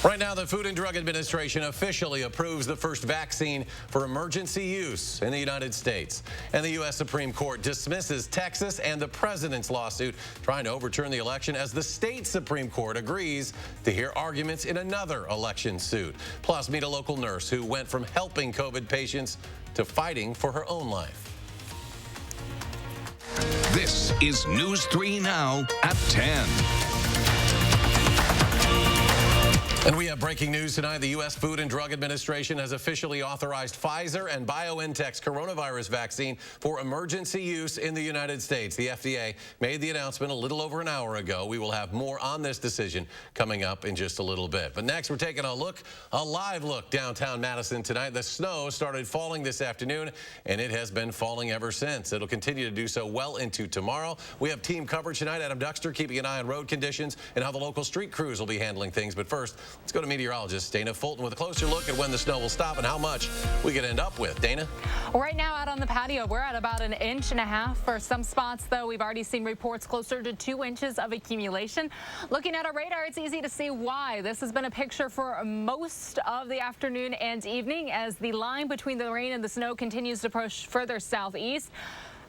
Right now, the Food and Drug Administration officially approves the first vaccine for emergency use in the United States. And the U.S. Supreme Court dismisses Texas and the president's lawsuit trying to overturn the election as the state Supreme Court agrees to hear arguments in another election suit. Plus, meet a local nurse who went from helping COVID patients to fighting for her own life. This is News 3 Now at 10. And we have breaking news tonight. The U.S. Food and Drug Administration has officially authorized Pfizer and BioNTech's coronavirus vaccine for emergency use in the United States. The FDA made the announcement a little over an hour ago. We will have more on this decision coming up in just a little bit. But next, we're taking a live look downtown Madison tonight. The snow started falling this afternoon, and it has been falling ever since. It'll continue to do so well into tomorrow. We have team coverage tonight. Adam Duxter keeping an eye on road conditions and how the local street crews will be handling things. But first, let's go to meteorologist Dana Fulton with a closer look at when the snow will stop and how much we could end up with. Dana? Right now out on the patio, we're at about 1.5 inches. For some spots, though, we've already seen reports closer to 2 inches of accumulation. Looking at our radar, it's easy to see why. This has been a picture for most of the afternoon and evening as the line between the rain and the snow continues to push further southeast.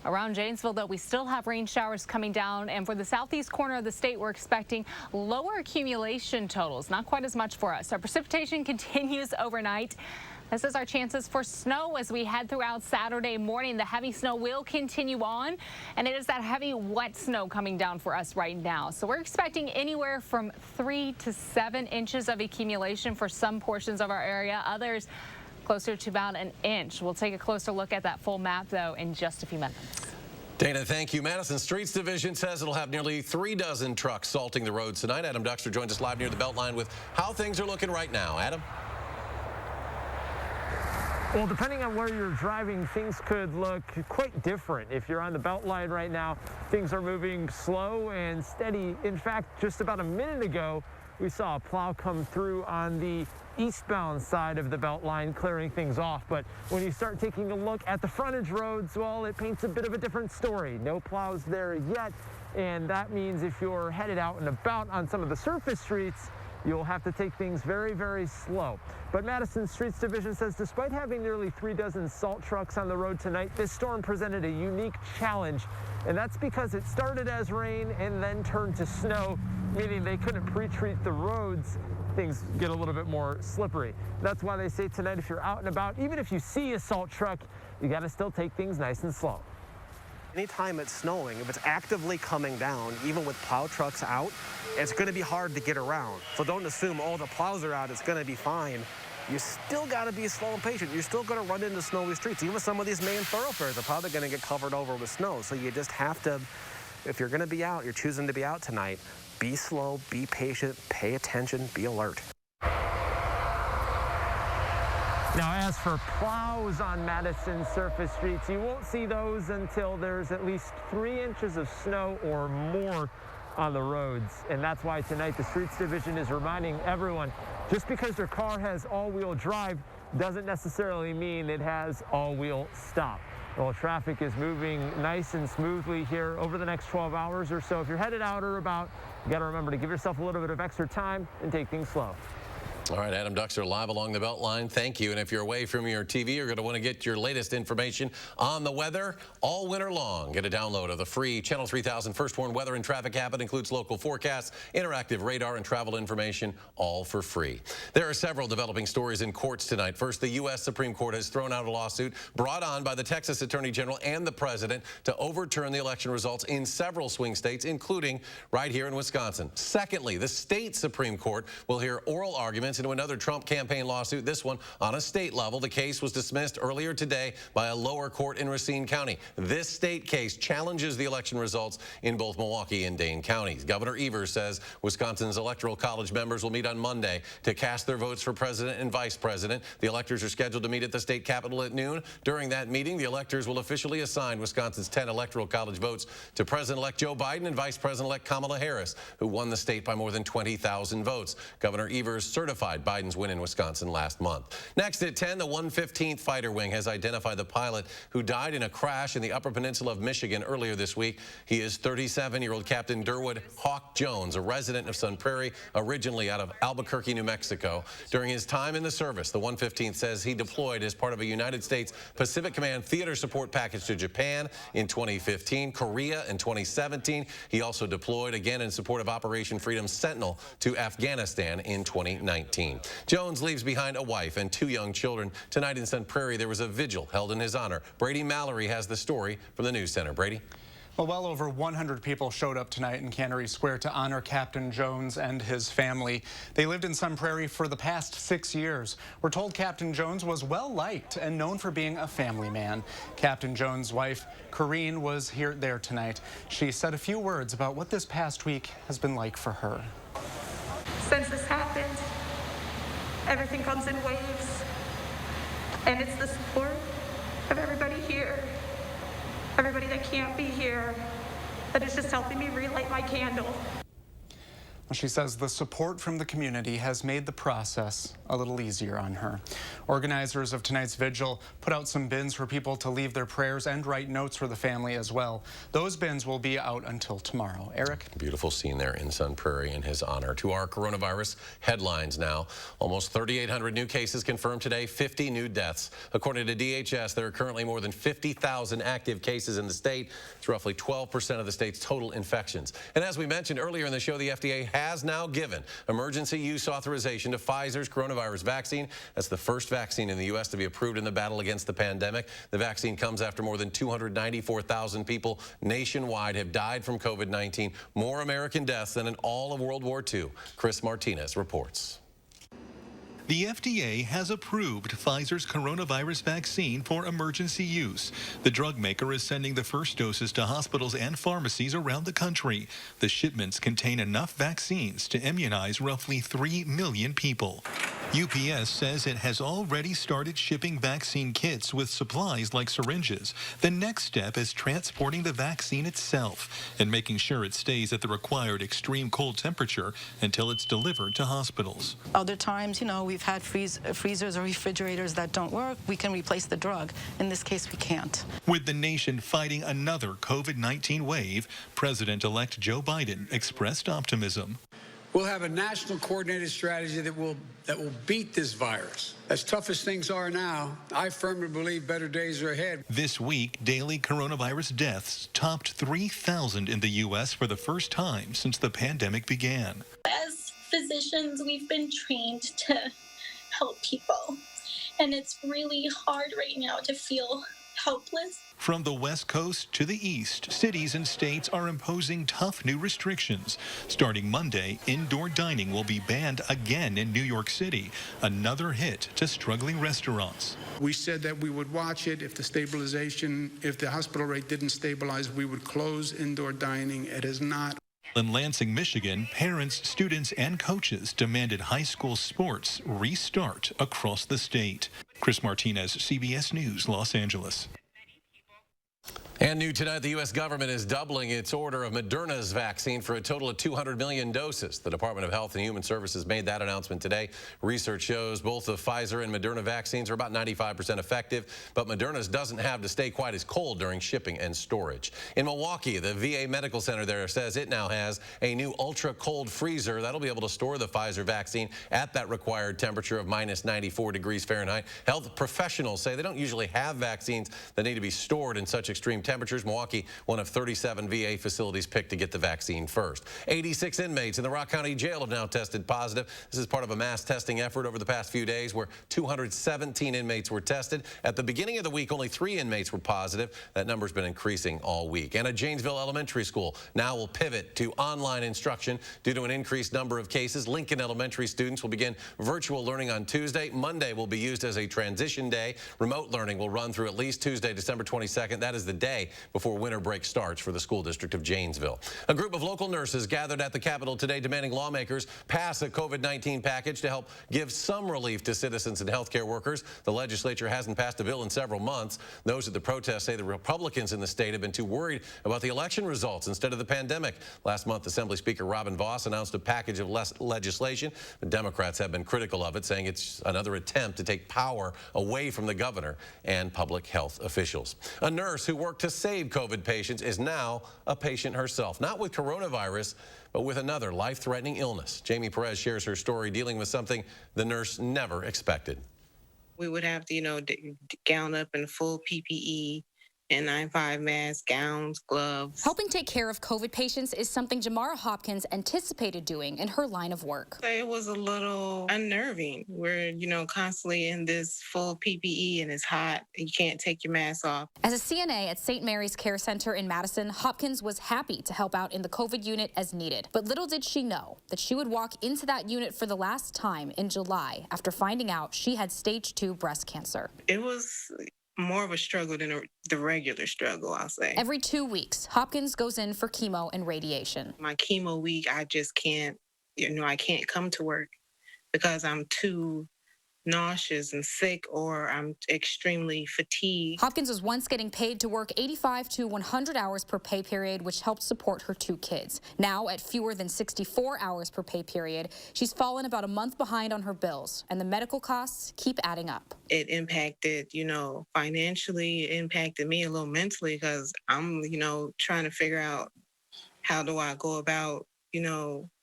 Around Janesville, though, we still have rain showers coming down, and for the southeast corner of the state, we're expecting lower accumulation totals. Not quite as much for us. Our precipitation continues overnight. This is our chances for snow as we head throughout Saturday morning. The heavy snow will continue on, and it is that heavy, wet snow coming down for us right now. So we're expecting anywhere from 3 to 7 inches of accumulation for some portions of our area. Others closer to about 1 inch. We'll take a closer look at that full map, though, in just a few minutes. Dana, thank you. Madison Streets Division says it'll have nearly 3 dozen trucks salting the roads tonight. Adam Duxter joins us live near the Beltline with how things are looking right now. Adam? Well, depending on where you're driving, things could look quite different. If you're on the Beltline right now, things are moving slow and steady. In fact, just about a minute ago, we saw a plow come through on the eastbound side of the Beltline, clearing things off. But when you start taking a look at the frontage roads, well, it paints a bit of a different story. No plows there yet, and that means if you're headed out and about on some of the surface streets, you'll have to take things very, very slow. But Madison Streets Division says despite having nearly 3 dozen salt trucks on the road tonight, this storm presented a unique challenge. And that's because it started as rain and then turned to snow, meaning they couldn't pre-treat the roads. Things get a little bit more slippery. That's why they say tonight, if you're out and about, even if you see a salt truck, you got to still take things nice and slow. Anytime it's snowing, if it's actively coming down, even with plow trucks out, it's going to be hard to get around. So don't assume, oh, the plows are out, it's going to be fine. You still got to be slow and patient. You're still going to run into snowy streets. Even some of these main thoroughfares are probably going to get covered over with snow. So you just have to, if you're going to be out, you're choosing to be out tonight, be slow, be patient, pay attention, be alert. Now, as for plows on Madison surface streets, you won't see those until there's at least 3 inches of snow or more on the roads. And that's why tonight the Streets Division is reminding everyone, just because your car has all-wheel drive doesn't necessarily mean it has all-wheel stop. Well, traffic is moving nice and smoothly here over the next 12 hours or so. If you're headed out or about, you got to remember to give yourself a little bit of extra time and take things slow. All right, Adam Duxter live along the Beltline. Thank you. And if you're away from your TV, you're going to want to get your latest information on the weather all winter long. Get a download of the free Channel 3000 First Warn Weather and Traffic app. It includes local forecasts, interactive radar, and travel information, all for free. There are several developing stories in courts tonight. First, the U.S. Supreme Court has thrown out a lawsuit brought on by the Texas Attorney General and the President to overturn the election results in several swing states, including right here in Wisconsin. Secondly, the state Supreme Court will hear oral arguments into another Trump campaign lawsuit, this one on a state level. The case was dismissed earlier today by a lower court in Racine County. This state case challenges the election results in both Milwaukee and Dane counties. Governor Evers says Wisconsin's Electoral College members will meet on Monday to cast their votes for president and vice president. The electors are scheduled to meet at the state capitol at noon. During that meeting, the electors will officially assign Wisconsin's 10 Electoral College votes to President-elect Joe Biden and Vice President-elect Kamala Harris, who won the state by more than 20,000 votes. Governor Evers certified certified Biden's win in Wisconsin last month. Next at 10, the 115th Fighter Wing has identified the pilot who died in a crash in the Upper Peninsula of Michigan earlier this week. He is 37-year-old Captain Durwood Hawk Jones, a resident of Sun Prairie, originally out of Albuquerque, New Mexico. During his time in the service, the 115th says he deployed as part of a United States Pacific Command theater support package to Japan in 2015, Korea in 2017. He also deployed again in support of Operation Freedom Sentinel to Afghanistan in 2019. Jones leaves behind a wife and 2 young children. Tonight in Sun Prairie, there was a vigil held in his honor. Brady Mallory has the story from the News Center. Brady? Well over 100 people showed up tonight in Cannery Square to honor Captain Jones and his family. They lived in Sun Prairie for the past 6 years. We're told Captain Jones was well-liked and known for being a family man. Captain Jones' wife, Corrine, was there tonight. She said a few words about what this past week has been like for her. Since this happened, everything comes in waves, and it's the support of everybody here, everybody that can't be here, that is just helping me relight my candle. She says the support from the community has made the process a little easier on her. Organizers of tonight's vigil put out some bins for people to leave their prayers and write notes for the family as well. Those bins will be out until tomorrow. Eric? Beautiful scene there in Sun Prairie in his honor. To our coronavirus headlines now. Almost 3,800 new cases confirmed today, 50 new deaths. According to DHS, there are currently more than 50,000 active cases in the state. It's roughly 12% of the state's total infections. And as we mentioned earlier in the show, the FDA has now given emergency use authorization to Pfizer's coronavirus vaccine. That's the first vaccine in the U.S. to be approved in the battle against the pandemic. The vaccine comes after more than 294,000 people nationwide have died from COVID-19, more American deaths than in all of World War II. Chris Martinez reports. The FDA has approved Pfizer's coronavirus vaccine for emergency use. The drug maker is sending the first doses to hospitals and pharmacies around the country. The shipments contain enough vaccines to immunize roughly 3 million people. UPS says it has already started shipping vaccine kits with supplies like syringes. The next step is transporting the vaccine itself and making sure it stays at the required extreme cold temperature until it's delivered to hospitals. Other times, we've had freezers or refrigerators that don't work. We can replace the drug. In this case, we can't. With the nation fighting another COVID-19 wave, President-elect Joe Biden expressed optimism. We'll have a national coordinated strategy that will beat this virus. As tough as things are now, I firmly believe better days are ahead. This week, daily coronavirus deaths topped 3,000 in the U.S. for the first time since the pandemic began. As physicians, we've been trained to help people, and it's really hard right now to feel helpless. From the West Coast to the East, cities and states are imposing tough new restrictions. Starting Monday, indoor dining will be banned again in New York City, another hit to struggling restaurants. We said that we would watch it. If the hospital rate didn't stabilize, we would close indoor dining. It has not. In Lansing, Michigan, parents, students, and coaches demanded high school sports restart across the state. Chris Martinez, CBS News, Los Angeles. And new tonight, the U.S. government is doubling its order of Moderna's vaccine for a total of 200 million doses. The Department of Health and Human Services made that announcement today. Research shows both the Pfizer and Moderna vaccines are about 95% effective, but Moderna's doesn't have to stay quite as cold during shipping and storage. In Milwaukee, the VA Medical Center there says it now has a new ultra-cold freezer that'll be able to store the Pfizer vaccine at that required temperature of minus 94 degrees Fahrenheit. Health professionals say they don't usually have vaccines that need to be stored in such extreme temperatures. Milwaukee, one of 37 VA facilities picked to get the vaccine first. 86 inmates in the Rock County Jail have now tested positive. This is part of a mass testing effort over the past few days where 217 inmates were tested. At the beginning of the week, only 3 inmates were positive. That number's been increasing all week. And a Janesville elementary school now will pivot to online instruction due to an increased number of cases. Lincoln Elementary students will begin virtual learning on Tuesday. Monday will be used as a transition day. Remote learning will run through at least Tuesday, December 22nd. That is the day today before winter break starts for the school district of Janesville. A group of local nurses gathered at the Capitol today demanding lawmakers pass a COVID-19 package to help give some relief to citizens and healthcare workers. The legislature hasn't passed a bill in several months. Those at the protest say the Republicans in the state have been too worried about the election results instead of the pandemic. Last month, Assembly Speaker Robin Vos announced a package of legislation. The Democrats have been critical of it, saying it's another attempt to take power away from the governor and public health officials. A nurse who worked to save COVID patients is now a patient herself, not with coronavirus, but with another life-threatening illness. Jamie Perez shares her story dealing with something the nurse never expected. We would have to, gown up in full PPE, N95 masks, gowns, gloves. Helping take care of COVID patients is something Jamara Hopkins anticipated doing in her line of work. It was a little unnerving. We're, constantly in this full PPE and it's hot and you can't take your mask off. As a CNA at St. Mary's Care Center in Madison, Hopkins was happy to help out in the COVID unit as needed. But little did she know that she would walk into that unit for the last time in July after finding out she had stage 2 breast cancer. It was more of a struggle than the regular struggle, I'll say. Every 2 weeks, Hopkins goes in for chemo and radiation. My chemo week, I just can't, I can't come to work because I'm too nauseous and sick or I'm extremely fatigued. Hopkins was once getting paid to work 85 to 100 hours per pay period, which helped support her 2 kids. Now, at fewer than 64 hours per pay period, she's fallen about a month behind on her bills, and the medical costs keep adding up. It impacted, financially, it impacted me a little mentally because I'm, trying to figure out how do I go about,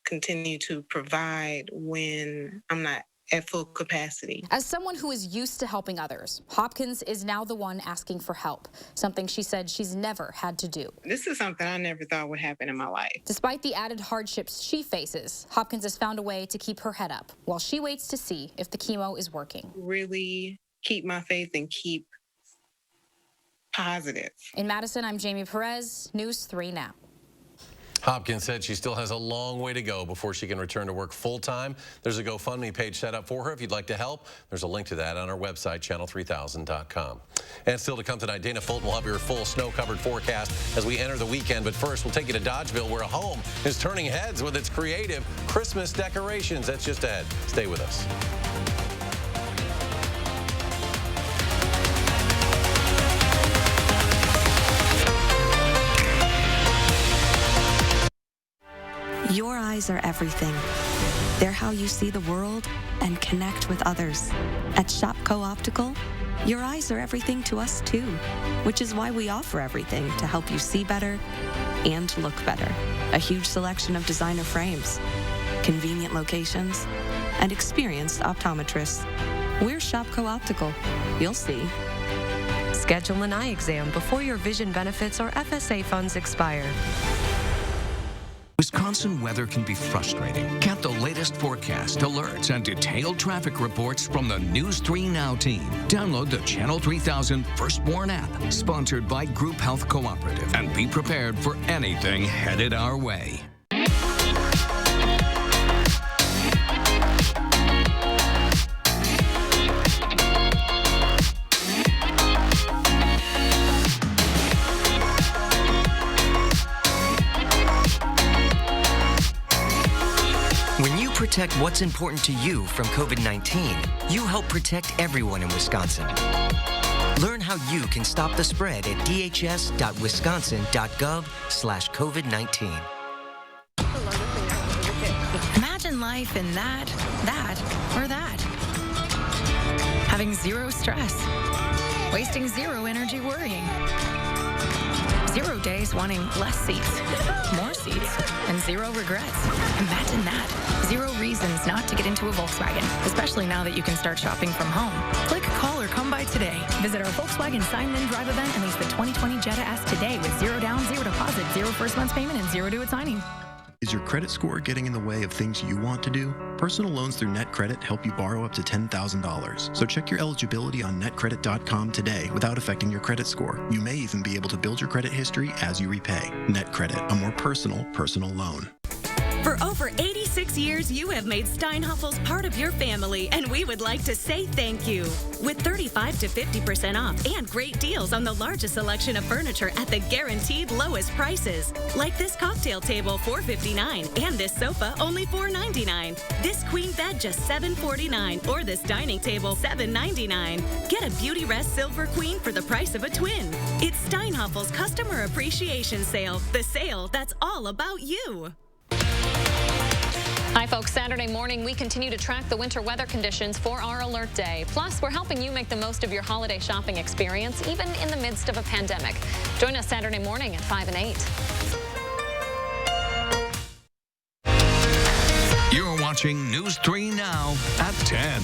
continue to provide when I'm not at full capacity. As someone who is used to helping others, Hopkins is now the one asking for help, something she said she's never had to do. This is something I never thought would happen in my life. Despite the added hardships she faces, Hopkins has found a way to keep her head up while she waits to see if the chemo is working. Really keep my faith and keep positive. In Madison, I'm Jamie Perez, News 3 Now. Hopkins said she still has a long way to go before she can return to work full-time. There's a GoFundMe page set up for her if you'd like to help. There's a link to that on our website, channel3000.com. And still to come tonight, Dana Fulton will have your full snow-covered forecast as we enter the weekend. But first, we'll take you to Dodgeville, where a home is turning heads with its creative Christmas decorations. That's just ahead. Stay with us. Your eyes are everything. They're how you see the world and connect with others. At Shopko Optical, your eyes are everything to us too, which is why we offer everything to help you see better and look better. A huge selection of designer frames, convenient locations, and experienced optometrists. We're Shopko Optical. You'll see. Schedule an eye exam before your vision benefits or FSA funds expire. Wisconsin weather can be frustrating. Get the latest forecast, alerts, and detailed traffic reports from the News 3 Now team. Download the Channel 3000 Firstborn app, sponsored by Group Health Cooperative, and be prepared for anything headed our way. Protect what's important to you from COVID-19. You help protect everyone in Wisconsin. Learn how you can stop the spread at dhs.wisconsin.gov/COVID-19. Imagine life in that, or that. Having zero stress. Wasting zero energy worrying. 0 days wanting less seats, more seats, and 0 regrets. Imagine that. 0 reasons not to get into a Volkswagen, especially now that you can start shopping from home. Click, call, or come by today. Visit our Volkswagen Sign Then Drive event and lease the 2020 Jetta S today with 0 down, 0 deposit, 0 first month's payment, and 0 due at signing. Is your credit score getting in the way of things you want to do? Personal loans through NetCredit help you borrow up to $10,000. So check your eligibility on netcredit.com today without affecting your credit score. You may even be able to build your credit history as you repay. NetCredit, a more personal loan. For over 86 6 years, you have made Steinhafels part of your family, and we would like to say thank you. With 35 to 50% off and great deals on the largest selection of furniture at the guaranteed lowest prices. Like this cocktail table, $4.59, and this sofa, only $4.99. This queen bed, just $7.49, or this dining table, $7.99. Get a Beauty Rest Silver Queen for the price of a twin. It's Steinhafels Customer Appreciation Sale, the sale that's all about you. Hi, folks. Saturday morning, we continue to track the winter weather conditions for our alert day. Plus, we're helping you make the most of your holiday shopping experience, even in the midst of a pandemic. Join us Saturday morning at 5 and 8. You're watching News 3 Now at 10.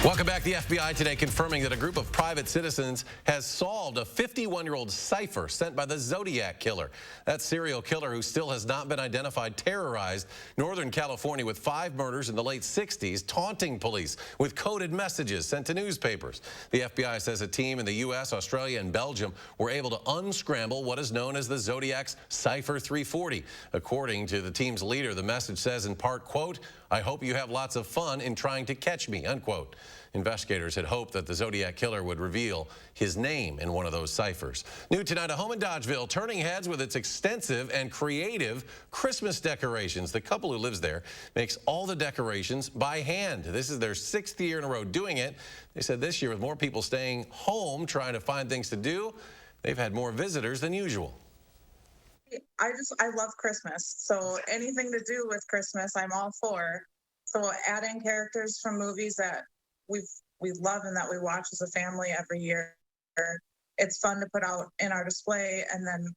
Welcome back. The FBI today confirming that a group of private citizens has solved a 51-year-old cipher sent by the Zodiac Killer. That serial killer, who still has not been identified, terrorized Northern California with 5 murders in the late 60s, taunting police with coded messages sent to newspapers. The FBI says a team in the U.S., Australia, and Belgium were able to unscramble what is known as the Zodiac's Cipher 340. According to the team's leader, the message says in part, quote, "I hope you have lots of fun in trying to catch me," unquote. Investigators had hoped that the Zodiac Killer would reveal his name in one of those ciphers. New tonight, a home in Dodgeville turning heads with its extensive and creative Christmas decorations. The couple who lives there makes all the decorations by hand. This is their 6th year in a row doing it. They said this year, with more people staying home trying to find things to do, they've had more visitors than usual. I love Christmas, so anything to do with Christmas, I'm all for. So adding characters from movies that we love and that we watch as a family every year, it's fun to put out in our display, and then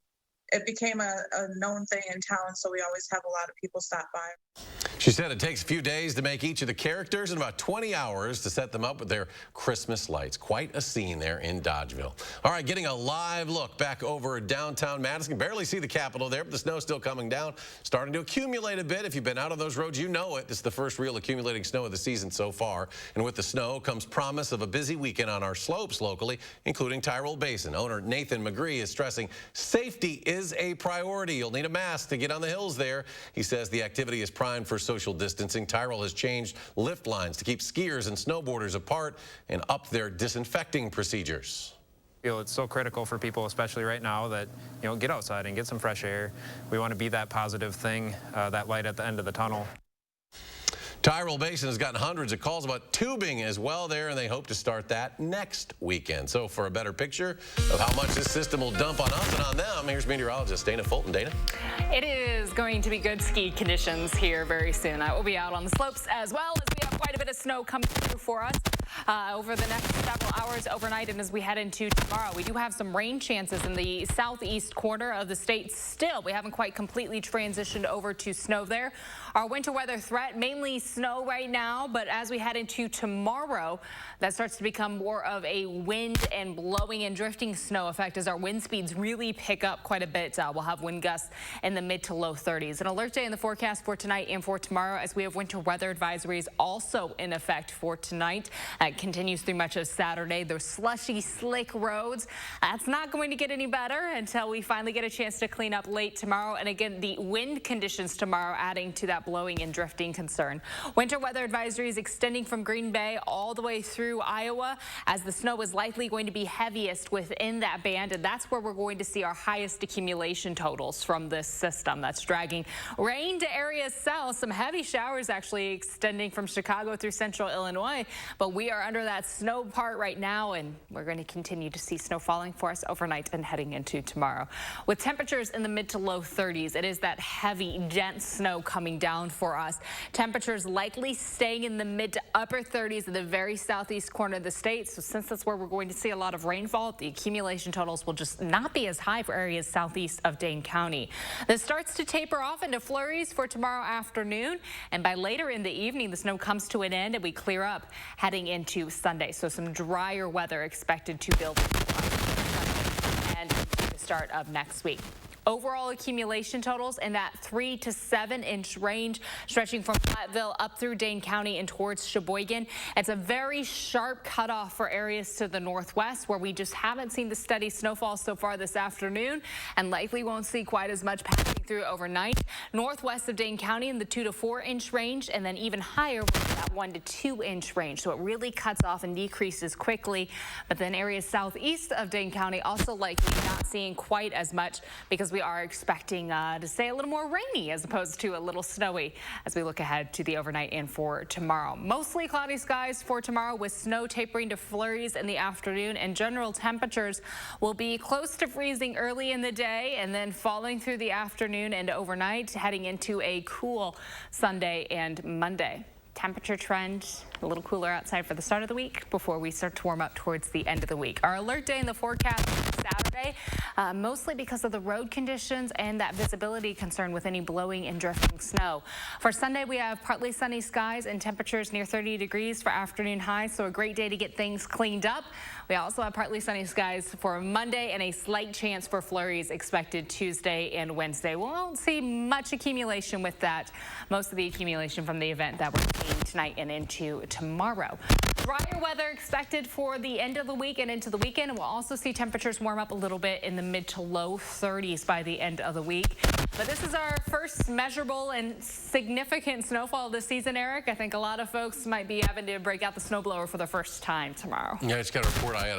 it became a known thing in town, so we always have a lot of people stop by. She said it takes a few days to make each of the characters and about 20 hours to set them up with their Christmas lights. Quite a scene there in Dodgeville. All right, getting a live look back over downtown Madison. Barely see the Capitol there, but the snow's still coming down. Starting to accumulate a bit. If you've been out on those roads, you know it. It's the first real accumulating snow of the season so far. And with the snow comes promise of a busy weekend on our slopes locally, including Tyrol Basin. Owner Nathan McGree is stressing safety is a priority. You'll need a mask to get on the hills there. He says the activity is primed for social distancing. Tyrol has changed lift lines to keep skiers and snowboarders apart and upped their disinfecting procedures. It's so critical for people, especially right now, that, get outside and get some fresh air. We want to be that positive thing, that light at the end of the tunnel. Tyrol Basin has gotten hundreds of calls about tubing as well there, and they hope to start that next weekend. So for a better picture of how much this system will dump on us and on them, here's meteorologist Dana Fulton. Dana? It is going to be good ski conditions here very soon. I will be out on the slopes as well, as we have quite a bit of snow coming through for us over the next several hours overnight, and as we head into tomorrow. We do have some rain chances in the southeast corner of the state still. We haven't quite completely transitioned over to snow there. Our winter weather threat, mainly snow right now, but as we head into tomorrow, that starts to become more of a wind and blowing and drifting snow effect as our wind speeds really pick up quite a bit. We'll have wind gusts in the mid to low 30s. An alert day in the forecast for tonight and for tomorrow, as we have winter weather advisories also in effect for tonight. It continues through much of Saturday. Those slushy, slick roads, that's not going to get any better until we finally get a chance to clean up late tomorrow. And again, the wind conditions tomorrow adding to that blowing and drifting concern. Winter weather advisories extending from Green Bay all the way through Iowa, as the snow is likely going to be heaviest within that band, and that's where we're going to see our highest accumulation totals from this system. That's dragging rain to areas south. Some heavy showers actually extending from Chicago through central Illinois, but we are under that snow part right now, and we're going to continue to see snow falling for us overnight and heading into tomorrow. With temperatures in the mid to low 30s, it is that heavy, dense snow coming down for us. Temperatures likely staying in the mid to upper 30s in the very southeast corner of the state. So since that's where we're going to see a lot of rainfall, the accumulation totals will just not be as high for areas southeast of Dane County. This starts to taper off into flurries for tomorrow afternoon, and by later in the evening, the snow comes to an end and we clear up heading into Sunday. So some drier weather expected to build and the start of next week. Overall accumulation totals in that 3 to 7 inch range, stretching from Platteville up through Dane County and towards Sheboygan. It's a very sharp cutoff for areas to the northwest where we just haven't seen the steady snowfall so far this afternoon, and likely won't see quite as much passing through overnight. Northwest of Dane County in the 2 to 4 inch range, and then even higher with that 1 to 2 inch range. So it really cuts off and decreases quickly. But then areas southeast of Dane County also likely not seeing quite as much, because we are expecting to stay a little more rainy as opposed to a little snowy as we look ahead to the overnight and for tomorrow. Mostly cloudy skies for tomorrow with snow tapering to flurries in the afternoon, and general temperatures will be close to freezing early in the day and then falling through the afternoon and overnight, heading into a cool Sunday and Monday. Temperature trend a little cooler outside for the start of the week before we start to warm up towards the end of the week. Our alert day in the forecast Saturday, mostly because of the road conditions and that visibility concern with any blowing and drifting snow. For Sunday, we have partly sunny skies and temperatures near 30 degrees for afternoon highs, so a great day to get things cleaned up. We also have partly sunny skies for Monday and a slight chance for flurries expected Tuesday and Wednesday. We won't see much accumulation with that. Most of the accumulation from the event that we're seeing tonight and into tomorrow. Drier weather expected for the end of the week and into the weekend. We'll also see temperatures warm up a little bit in the mid to low 30s by the end of the week. But this is our first measurable and significant snowfall of the season, Eric. I think a lot of folks might be having to break out the snowblower for the first time tomorrow. Yeah, I just got a report. I had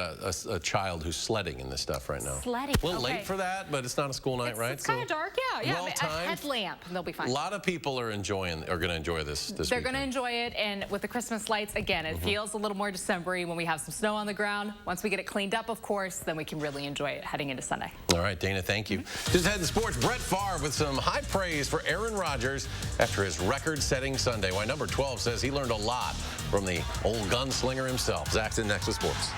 a child who's sledding in this stuff right now. Sledding. A little late for that, but it's not a school night, right? It's kind of dark, yeah. Well a headlamp, they'll be fine. A lot of people are going to enjoy this They're going to enjoy it, and with the Christmas lights, again, it feels a little more December-y when we have some snow on the ground. Once we get it cleaned up, of course, then we can really enjoy it heading into Sunday. All right, Dana, thank you. Just ahead to sports, Brett Favre with some high praise for Aaron Rodgers after his record-setting Sunday. Why number 12 says he learned a lot from the old gunslinger himself. Zach's in next with sports.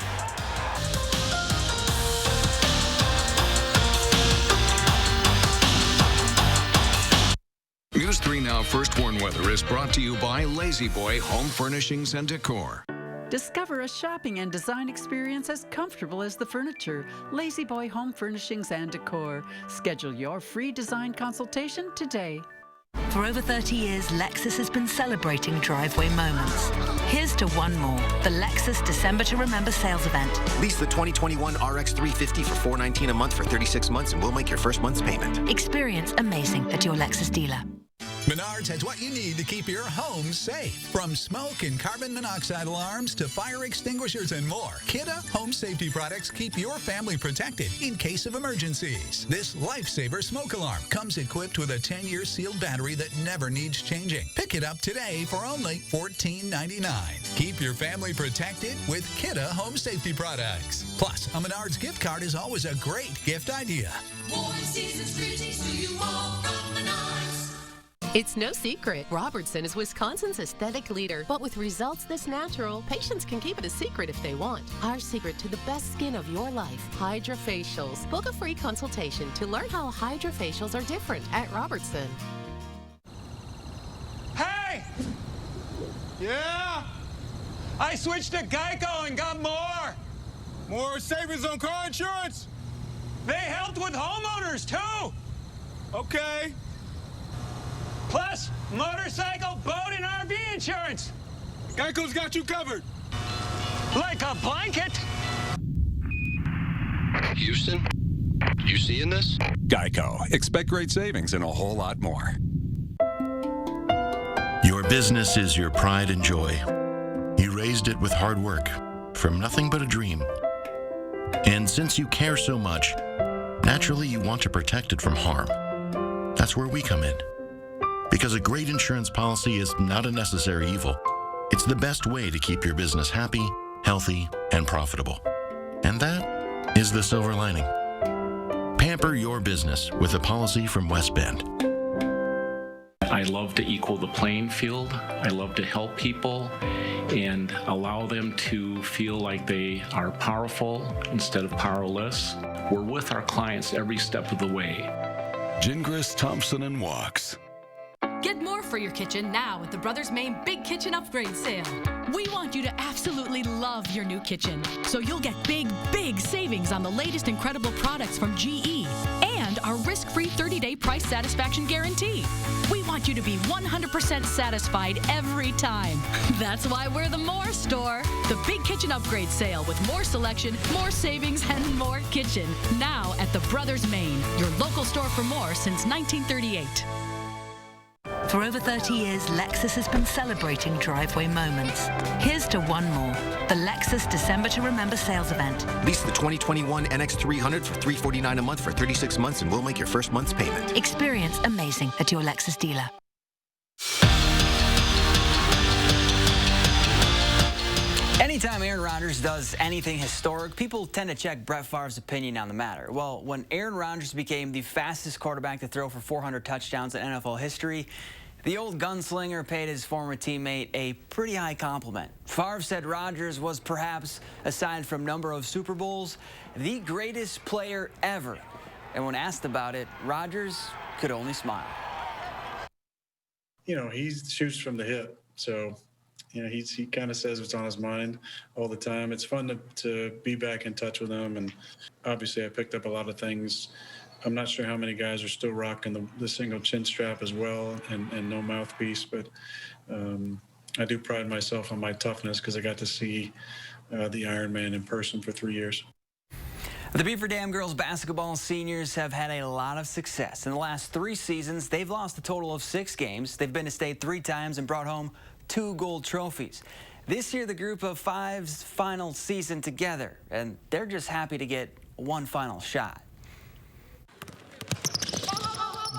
News 3 Now First Warn Weather is brought to you by Lazy Boy Home Furnishings and Decor. Discover a shopping and design experience as comfortable as the furniture. Lazy Boy Home Furnishings and Decor. Schedule your free design consultation today. For over 30 years, Lexus has been celebrating driveway moments. Here's to one more, the Lexus December to Remember sales event. Lease the 2021 RX 350 for $419 a month for 36 months, and we'll make your first month's payment. Experience amazing at your Lexus dealer. Menards has what you need to keep your home safe. From smoke and carbon monoxide alarms to fire extinguishers and more, Kidde home safety products keep your family protected in case of emergencies. This lifesaver smoke alarm comes equipped with a 10-year sealed battery that never needs changing. Pick it up today for only $14.99. Keep your family protected with Kidde home safety products. Plus, a Menards gift card is always a great gift idea. Warm season's greetings to you all from Menards. It's no secret, Robertson is Wisconsin's aesthetic leader. But with results this natural, patients can keep it a secret if they want. Our secret to the best skin of your life, HydraFacials. Book a free consultation to learn how HydraFacials are different at Robertson. Hey! Yeah? I switched to Geico and got more. More savings on car insurance. They helped with homeowners, too. Okay. Plus, motorcycle, boat, and RV insurance. Geico's got you covered. Like a blanket. Houston, you seeing this? Geico. Expect great savings and a whole lot more. Your business is your pride and joy. You raised it with hard work, from nothing but a dream. And since you care so much, naturally you want to protect it from harm. That's where we come in. Because a great insurance policy is not a necessary evil. It's the best way to keep your business happy, healthy, and profitable. And that is the silver lining. Pamper your business with a policy from West Bend. I love to equal the playing field. I love to help people and allow them to feel like they are powerful instead of powerless. We're with our clients every step of the way. Gingras, Thompson & Walks. Get more for your kitchen now at the Brothers Maine Big Kitchen Upgrade Sale. We want you to absolutely love your new kitchen, so you'll get big, big savings on the latest incredible products from GE. And our risk-free 30-day price satisfaction guarantee. We want you to be 100% satisfied every time. That's why we're the More Store. The big kitchen upgrade sale with more selection, more savings, and more kitchen. Now at the Brothers Main, your local store for more since 1938. For over 30 years, Lexus has been celebrating driveway moments. Here's to one more, the Lexus December to Remember sales event. Lease the 2021 NX300 for $349 a month for 36 months, and we'll make your first month's payment. Experience amazing at your Lexus dealer. Anytime Aaron Rodgers does anything historic, people tend to check Brett Favre's opinion on the matter. Well, when Aaron Rodgers became the fastest quarterback to throw for 400 touchdowns in NFL history, the old gunslinger paid his former teammate a pretty high compliment. Favre said Rodgers was perhaps, aside from number of Super Bowls, the greatest player ever. And when asked about it, Rodgers could only smile. You know, he shoots from the hip, so he kind of says what's on his mind all the time. It's fun to be back in touch with him, and obviously I picked up a lot of things. I'm not sure how many guys are still rocking the single chin strap as well and no mouthpiece, but I do pride myself on my toughness because I got to see the Iron Man in person for 3 years. The Beaver Dam girls basketball seniors have had a lot of success. In the last 3 seasons, they've lost a total of 6 games. They've been to state 3 times and brought home 2 gold trophies. This year, the group of 5's final season together, and they're just happy to get one final shot.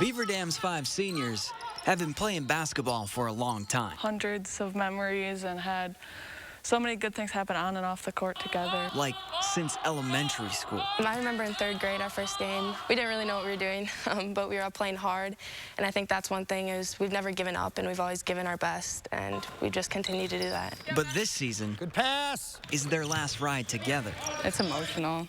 Beaver Dam's 5 seniors have been playing basketball for a long time. Hundreds of memories and had so many good things happen on and off the court together. Like since elementary school. I remember in 3rd grade, our first game, we didn't really know what we were doing, but we were all playing hard. And I think that's one thing is we've never given up and we've always given our best, and we just continue to do that. But this season Good pass. is their last ride together. It's emotional.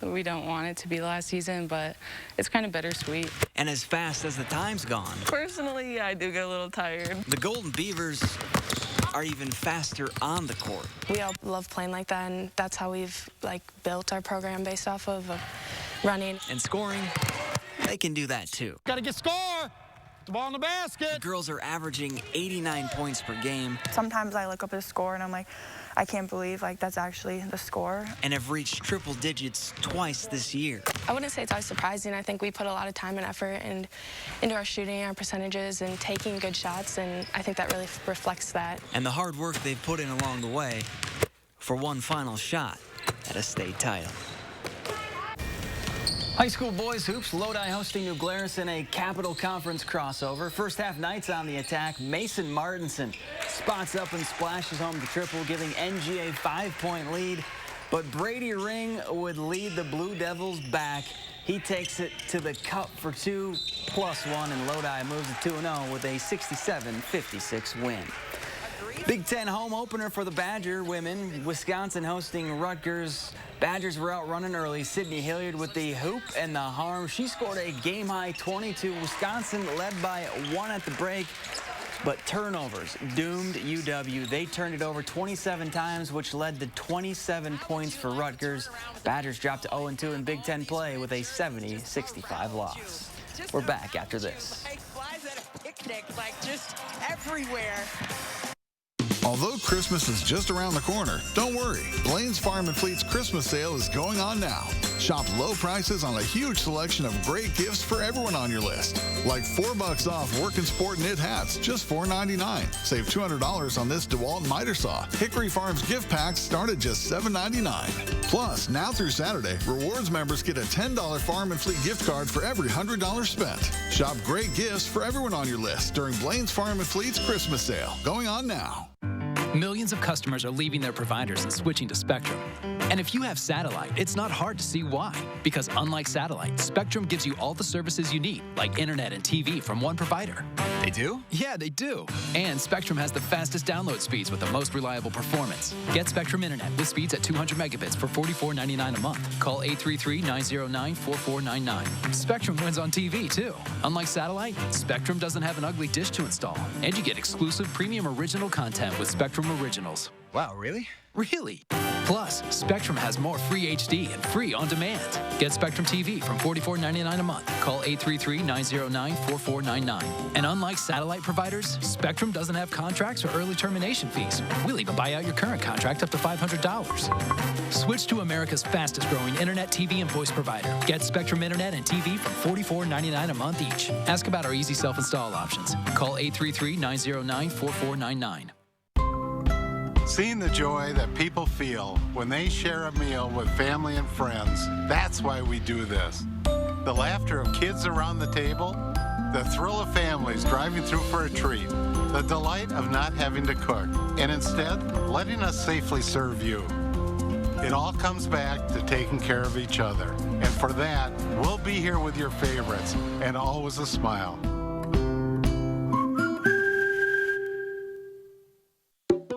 We don't want it to be last season, but it's kind of bittersweet. And as fast as the time's gone, Personally, I do get a little tired. the Golden Beavers are even faster on the court. We all love playing like that, and that's how we've built our program based off of running. And scoring, they can do that too. Got to get score. The ball in the basket. The girls are averaging 89 points per game. Sometimes I look up at the score and I'm like, I can't believe that's actually the score. And have reached triple digits twice this year. I wouldn't say it's always surprising. I think we put a lot of time and effort into our shooting, our percentages, and taking good shots, and I think that really reflects that. And the hard work they've put in along the way for one final shot at a state title. High school boys hoops, Lodi hosting New Glarus in a Capital Conference crossover. First half Knights on the attack. Mason Martinson spots up and splashes home the triple, giving NG a 5-point lead. But Brady Ring would lead the Blue Devils back. He takes it to the cup for 2+1, and Lodi moves to 2-0 with a 67-56 win. Big Ten home opener for the Badger women. Wisconsin hosting Rutgers. Badgers were out running early. Sydney Hilliard with the hoop and the harm. She scored a game-high 22. Wisconsin led by 1 at the break, but turnovers doomed UW. They turned it over 27 times, which led to 27 points for Rutgers. Badgers dropped to 0-2 in Big Ten play with a 70-65 loss. We're back after this. Flies at a picnic, just everywhere. Although Christmas is just around the corner, don't worry. Blaine's Farm and Fleet's Christmas sale is going on now. Shop low prices on a huge selection of great gifts for everyone on your list. Like $4 off work and sport knit hats, just $4.99. Save $200 on this DeWalt miter saw. Hickory Farms gift packs start at just $7.99. Plus, now through Saturday, rewards members get a $10 Farm and Fleet gift card for every $100 spent. Shop great gifts for everyone on your list during Blaine's Farm and Fleet's Christmas sale. Going on now. Millions of customers are leaving their providers and switching to Spectrum. And if you have satellite, it's not hard to see why. Because unlike satellite, Spectrum gives you all the services you need, like internet and TV from one provider. They do? Yeah, they do. And Spectrum has the fastest download speeds with the most reliable performance. Get Spectrum Internet with speeds at 200 megabits for $44.99 a month. Call 833-909-4499. Spectrum wins on TV, too. Unlike satellite, Spectrum doesn't have an ugly dish to install. And you get exclusive premium original content with Spectrum Originals. Wow, really? Really. Plus, Spectrum has more free HD and free on demand. Get Spectrum TV from $44.99 a month. Call 833-909-4499. And unlike satellite providers, Spectrum doesn't have contracts or early termination fees. We'll even buy out your current contract up to $500. Switch to America's fastest growing internet, TV, and voice provider. Get Spectrum Internet and TV from $44.99 a month each. Ask about our easy self-install options. Call 833-909-4499. Seeing the joy that people feel when they share a meal with family and friends, that's why we do this. The laughter of kids around the table, the thrill of families driving through for a treat, the delight of not having to cook, and instead letting us safely serve you. It all comes back to taking care of each other. And for that, we'll be here with your favorites and always a smile.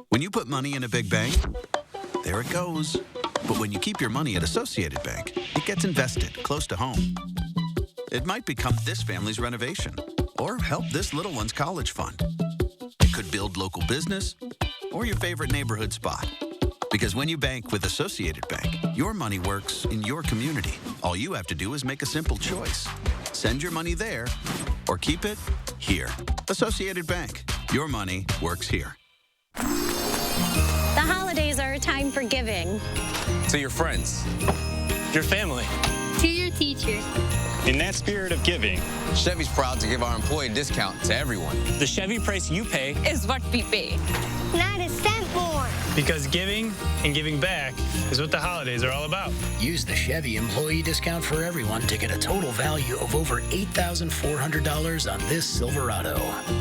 When you put money in a big bank, there it goes. But when you keep your money at Associated Bank, it gets invested close to home. It might become this family's renovation or help this little one's college fund. It could build local business or your favorite neighborhood spot. Because when you bank with Associated Bank, your money works in your community. All you have to do is make a simple choice. Send your money there or keep it here. Associated Bank. Your money works here. The holidays are a time for giving. To your friends, your family, To your teachers. in that spirit of giving. Chevy's proud to give our employee discount to everyone. The Chevy price you pay Is what we pay. Not a cent more. because giving and giving back is what the holidays are all about. Use the Chevy employee discount for everyone to get a total value of over $8,400 on this Silverado.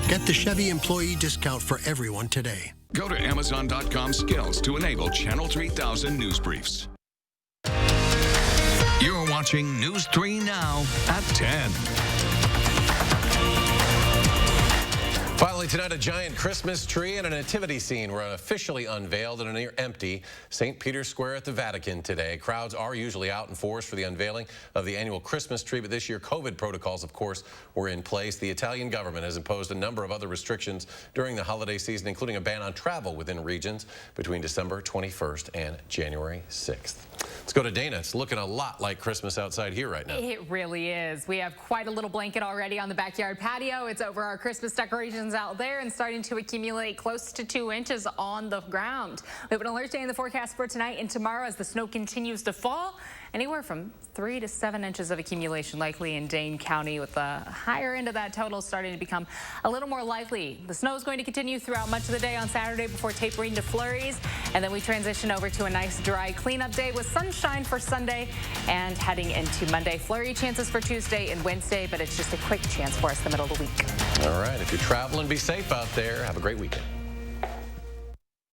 Get the Chevy employee discount for everyone today. Go to Amazon.com skills to enable Channel 3000 news briefs. You're watching News 3 Now at 10. Finally tonight, a giant Christmas tree and a nativity scene were officially unveiled in a near-empty St. Peter's Square at the Vatican today. Crowds are usually out in force for the unveiling of the annual Christmas tree, but this year COVID protocols, of course, were in place. The Italian government has imposed a number of other restrictions during the holiday season, including a ban on travel within regions between December 21st and January 6th. Let's go to Dana. It's looking a lot like Christmas outside here right now. It really is. We have quite a little blanket already on the backyard patio. It's over our Christmas decorations out there and starting to accumulate close to 2 inches on the ground. We have an alert day in the forecast for tonight and tomorrow as the snow continues to fall. Anywhere from 3 to 7 inches of accumulation likely in Dane County, with the higher end of that total starting to become a little more likely. The snow is going to continue throughout much of the day on Saturday before tapering to flurries, and then we transition over to a nice dry cleanup day with sunshine for Sunday and heading into Monday. Flurry chances for Tuesday and Wednesday, but it's just a quick chance for us the middle of the week. All right, if you're traveling, be safe out there. Have a great weekend.